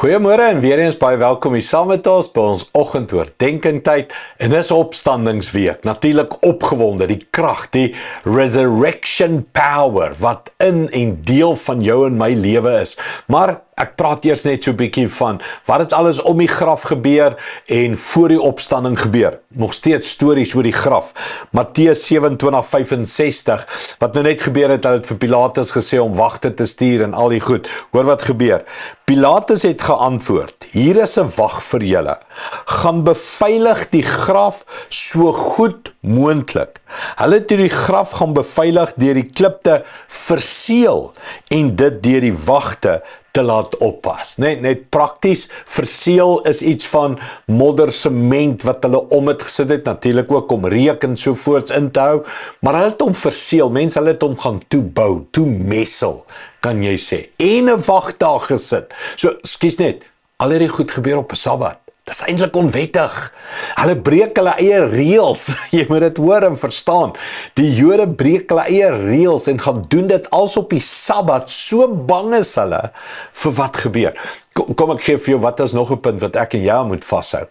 Goeiemôre en weer eens baie welkom hier saam met ons by ons oggendoordenkingtyd en dis opstandingsweek. Natuurlik opgewonde, die krag, die resurrection power wat in en deel van jou en my lewe is. Maar ek praat eers net so 'n bietjie van wat het alles om die graf gebeur en voor die opstanding gebeur. Nog steeds stories oor die graf. Matteus 27:65, wat nou net gebeur het, hulle het vir Pilatus gesê om wagte te stuur en al die goed. Hoor wat gebeur. Pilatus het geantwoord, hier is 'n wag vir julle. Gaan beveilig die graf so goed moontlik. Hulle het die graf gaan beveilig deur die klip te verseël en dit deur die wagte te laat oppas. Net prakties, verseël is iets van modder, sement wat hulle om het gesit het, natuurlik ook om reuk en sovoorts in te hou, maar hulle het hom verseël, mense hulle het hom gaan toebou, toemessel, kan jy sê, en 'n wagdag gesit. So, skus net, al hierdie goed gebeur op 'n Sabbat. Dis eintlik onwettig. Hulle breek hulle eie reëls. Jy moet dit hoor en verstaan. Die Jode breek hulle eie reëls en gaan doen dit als op die Sabbat. So bang is hulle vir wat gebeur. Kom ek gee vir jou, wat is nog 'n punt wat ek en jy moet vashou.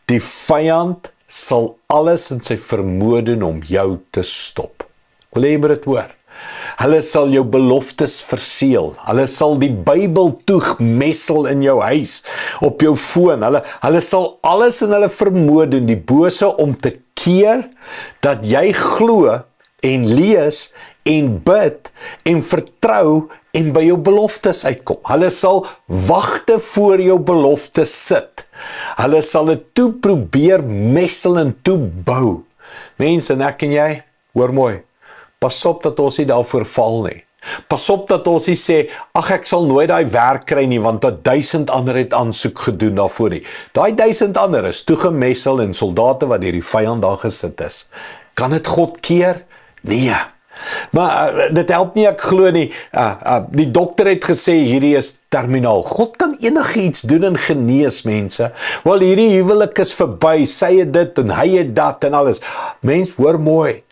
Die vyand sal alles in sy vermoë doen om jou te stop. Wil jy dit hoor? Hulle sal jou beloftes verseël. Hulle sal die Bybel toemessel in jou huis, op jou foon. Hulle sal alles in hulle vermoë doen, die bose, om te keer dat jy glo en lees en bid en vertrou en by jou beloftes uitkom. Hulle sal wagte voor jou beloftes sit. Hulle sal dit toe probeer messel en toebou. Mense, en ek en jy, hoor mooi. Pas op dat ons nie daarvoor val nie. Pas op dat ons nie sê, ag ek sal nooit daai werk kry nie, want 1000 ander het aansoek gedoen daarvoor nie. Daai 1000 ander is toegemessel en soldate wat deur die vyand daar gesit is. Kan dit God keer? Nee. Maar dit help nie, ek glo nie. Die dokter het gesê hierdie is terminaal. God kan enigiets doen en genees, mense. Wel, hierdie huwelik is verby, sy het dit en hy het dat en alles. Mens, hoor mooi.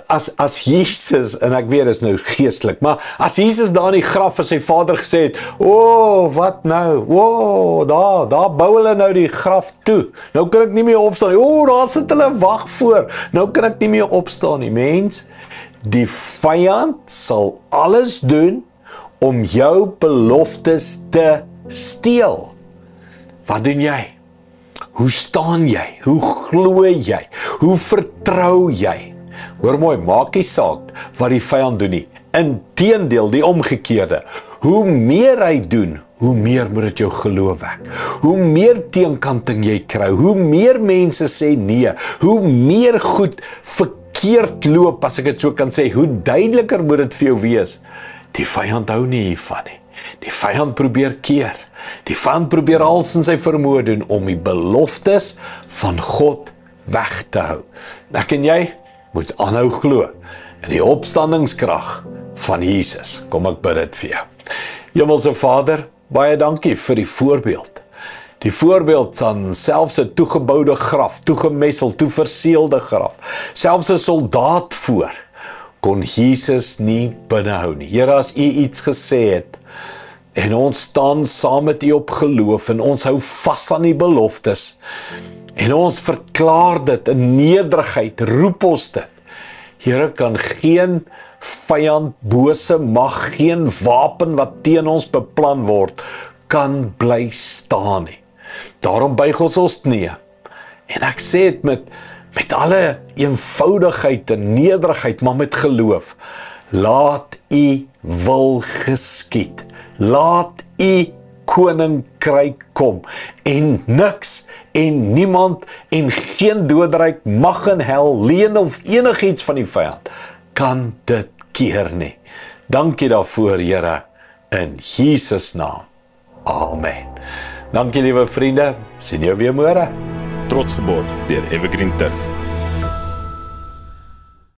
As Jesus, en ek weet is nou geestelik, maar as Jesus daar in die graf vir sy vader gesê het, wat nou? Daar bou hulle nou die graf toe. Nou kan ek nie meer opstaan nie. Daar sit hulle wag voor. Nou kan ek nie meer opstaan nie, mens. Die vyand sal alles doen om jou beloftes te steel. Wat doen jy? Hoe staan jy? Hoe glo jy? Hoe vertrou jy? Hoor mooi, maak nie saak wat die vyand doen nie. Inteendeel, die omgekeerde. Hoe meer hy doen, hoe meer moet dit jou geloof wek. Hoe meer teenkanting jy kry, hoe meer mense sê nee, hoe meer goed verkeerd loop, as ek dit so kan sê, hoe duideliker moet dit vir jou wees. Die vyand hou nie hiervan nie. Die vyand probeer keer. Die vyand probeer alles in sy vermoë doen om die beloftes van God weg te hou. Ek en jy moet aanhou glo in die opstandingskrag van Jesus. Kom ek bid dit vir jou. Hemelse Vader, baie dankie vir die voorbeeld. Die voorbeeld van selfs 'n toegeboude graf, toegemessel, toeverseelde graf, selfs 'n soldaat voor, kon Jesus nie binnehou nie. Here, as U iets gesê het, en ons staan saam met U op geloof, en ons hou vas aan die beloftes, en ons verklaar dit in nederigheid, roep ons dit. Here, kan geen vyand, bose mag, geen wapen wat teen ons beplan word, kan bly staan nie. Daarom buig ons knieë. En ek sê dit met alle eenvoudigheid en nederigheid, maar met geloof. Laat U wil geskied. Laat U koninkryk kom. En niks en niemand en geen doodryk, mag en hel, leuen of enigiets van die vyand kan dit keer nie. Dankie daarvoor, Here, in Jesus naam. Amen. Dankie, liewe vriende. Sien jou weer môre. Trots geborg deur Evergreen Turf.